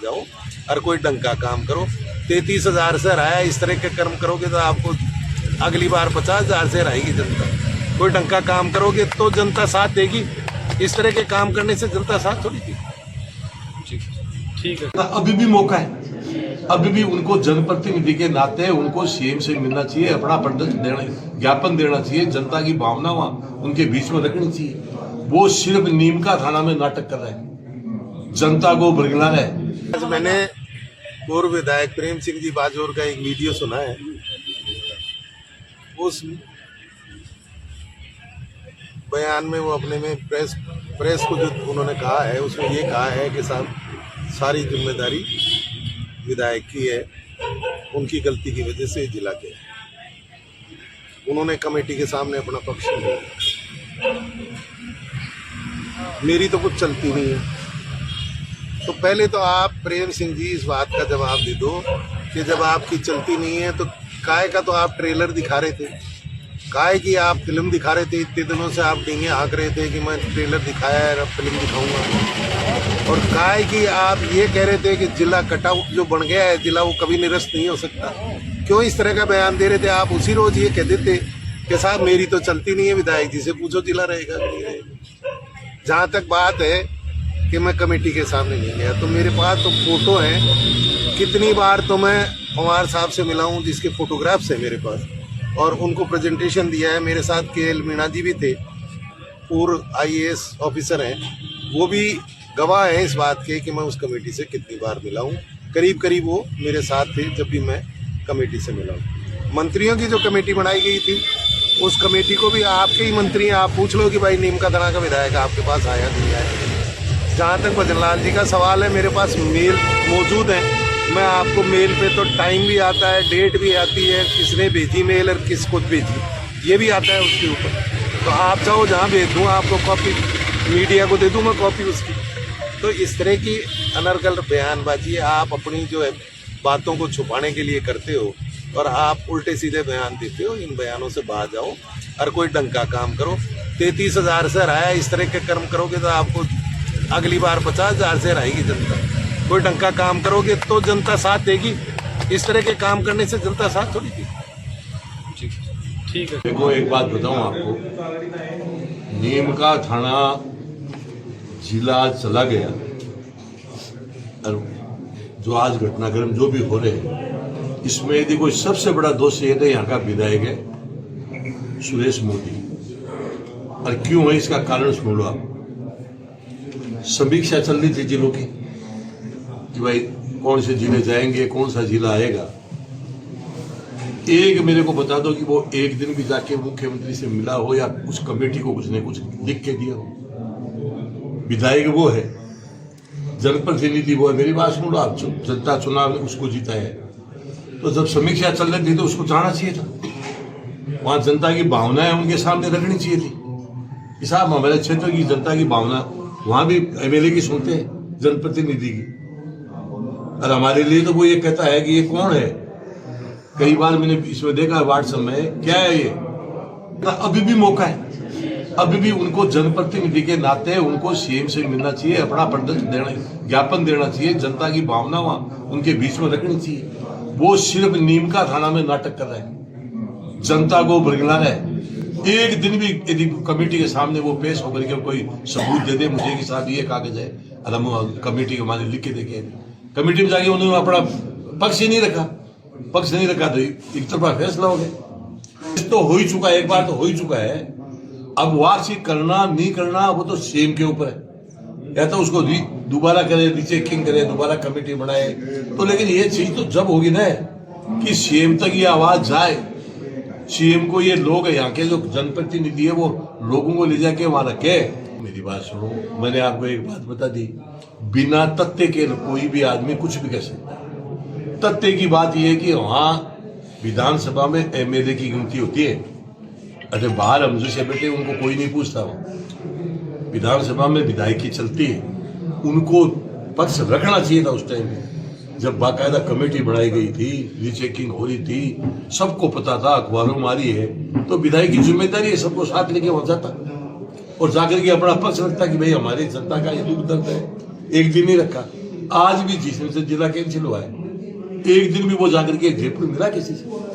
जाओ, हर कोई ढंग का काम करो। 33,000 से हराया, इस तरह के कर्म करोगे तो आपको अगली बार 50,000 से हराएगी जनता। कोई ढंग का काम करोगे तो जनता साथ देगी, इस तरह के काम करने से जनता साथ थोड़ी देगी। ठीक है। अभी भी मौका है, अभी भी उनको जनप्रतिनिधि के नाते उनको सीएम से मिलना चाहिए, अपना ज्ञापन देना चाहिए, जनता की भावना उनके बीच में रखनी चाहिए। वो सिर्फ नीम का थाना में नाटक कर रहे हैं, जनता को भड़का रहे हैं। आज मैंने पूर्व विधायक प्रेम सिंह जी बाजौर का एक वीडियो सुना है। उस बयान में वो अपने में प्रेस को जो उन्होंने कहा है, उसमें ये कहा है कि साहब सारी जिम्मेदारी विधायक की है, उनकी गलती की वजह से जिला के उन्होंने कमेटी के सामने अपना पक्ष लिया। मेरी तो कुछ चलती नहीं है। तो पहले तो आप प्रेम सिंह जी इस बात का जवाब दे दो कि जब आपकी चलती नहीं है तो काय का तो आप ट्रेलर दिखा रहे थे, काय की आप फिल्म दिखा रहे थे। इतने दिनों से आप डींगे हाँक रहे थे कि मैं ट्रेलर दिखाया है, अब फिल्म दिखाऊंगा। और काय की आप ये कह रहे थे कि जिला कटआउट जो बन गया है जिला, वो कभी निरस्त नहीं हो सकता। क्यों इस तरह का बयान दे रहे थे? आप उसी रोज ये कह देते कि साहब मेरी तो चलती नहीं है, विधायक जी से पूछो जिला रहेगा नहीं रहेगा। जहाँ तक बात है कि मैं कमेटी के सामने नहीं गया, तो मेरे पास तो फोटो है। कितनी बार तो मैं पवार साहब से मिला हूँ, जिसके फोटोग्राफ्स है मेरे पास, और उनको प्रेजेंटेशन दिया है। मेरे साथ KL मीणा जी भी थे, पूर्व IAS ऑफिसर हैं, वो भी गवाह है इस बात के कि मैं उस कमेटी से कितनी बार मिला हूँ। करीब करीब वो मेरे साथ थे जब भी मैं कमेटी से मिला हूँ। मंत्रियों की जो कमेटी बनाई गई थी, उस कमेटी को भी आपके ही मंत्री हैं, आप पूछ लो कि भाई नीम का दाना का विधायक आपके पास आया नहीं आया। जहाँ तक भजनलाल जी का सवाल है, मेरे पास मेल मौजूद है। मैं आपको मेल पे तो टाइम भी आता है, डेट भी आती है, किसने भेजी मेल और किसको भेजी ये भी आता है उसके ऊपर। तो आप चाहो जहाँ भेज दूँ, आपको कॉपी मीडिया को दे दूँ मैं कॉपी उसकी। तो इस तरह की अनर्गल बयानबाजी आप अपनी जो है बातों को छुपाने के लिए करते हो, और आप उल्टे सीधे बयान देते हो। इन बयानों से बाहर जाओ, हर कोई ढंग का काम करो। 33,000 से हराया, इस तरह के कर्म करोगे तो आपको अगली बार 50,000 से हराएगी जनता। कोई ढंग का काम करोगे तो जनता साथ देगी, इस तरह के काम करने से जनता साथ थोड़ी देगी। ठीक है। देखो एक बात बताऊं आपको, नीम का थाना जिला चला गया, और जो आज घटनाक्रम जो भी हो रहे हैं, इसमें यदि कोई सबसे बड़ा दोष ये है, यहाँ का विधायक है सुरेश मोदी। और क्यों है इसका कारण सुन लो आप। समीक्षा चल रही थी जिलों की कि भाई कौन से जिले जाएंगे, कौन सा जिला आएगा। एक मेरे को बता दो कि वो एक दिन भी जाके मुख्यमंत्री से मिला हो या उस कमेटी को कुछ न कुछ लिख के दिया हो। विधायक वो है, जनप्रतिनिधि वो है। मेरी बात सुन लो आप, जनता चुनाव ने उसको जीता है, तो जब समीक्षा चल रही थी तो उसको जाना चाहिए था। वहां जनता की भावनाएं उनके सामने रखनी चाहिए थी कि साहब हमारे क्षेत्र की जनता की भावना, वहां भी MLA की सुनते हैं, जनप्रतिनिधि की। और हमारे लिए तो वो ये कहता है कि ये कौन है। कई बार मैंने इसमें देखा व्हाट्सएप में, क्या है ये। अभी भी मौका है, अभी भी उनको जनप्रतिनिधि के नाते उनको सीएम से मिलना चाहिए, अपना ज्ञापन देना चाहिए, जनता की भावना उनके बीच में रखनी चाहिए। वो सिर्फ नीम का थाना में नाटक कर रहे हैं, जनता को भड़का रहे हैं। एक दिन भी यदि कमेटी के सामने वो पेश होकर के कोई सबूत दे दे मुझे कि साहब ये कागज है, और हम कमेटी के माने लिख के देखे, कमेटी में जाके उन्होंने अपना पक्ष ही नहीं रखा तो एक तरफा फैसला हो गया। तो हो ही चुका है, एक बार तो हो ही चुका है। अब वापसी करना नहीं करना वो तो सीएम के ऊपर है, या तो उसको दोबारा करे, रीचेकिंग करे, दोबारा कमेटी बनाए। तो लेकिन ये चीज तो जब होगी ना कि सीएम तक ये आवाज जाए, सीएम को ये लोग यहाँ के जो जनप्रतिनिधि है वो लोगों को ले जाके वहां रखे। मेरी बात सुनो, मैंने आपको एक बात बता दी, बिना तथ्य के कोई भी आदमी कुछ भी कह सकता है। तथ्य की बात यह है कि वहां विधानसभा में MLA की गिनती होती है। अरे बाहर हम जैसे बैठे उनको कोई नहीं पूछता, विधानसभा में विधायक की चलती है, उनको पक्ष रखना चाहिए था उस टाइम में। जब बाकायदा कमेटी बनाई गई थी, रीचेकिंग हो रही थी, सबको पता था, अखबारों में आ रही है, तो विधायक की जिम्मेदारी है सबको साथ लेके वहां जाता और जाकर के अपना पक्ष रखता कि भाई हमारी जनता का ये दुख दर्द है। एक दिन नहीं रखा, आज भी जिस दिन से जिला कैंसिल हुआ है एक दिन भी वो जाकर के जयपुर मिला किसी से?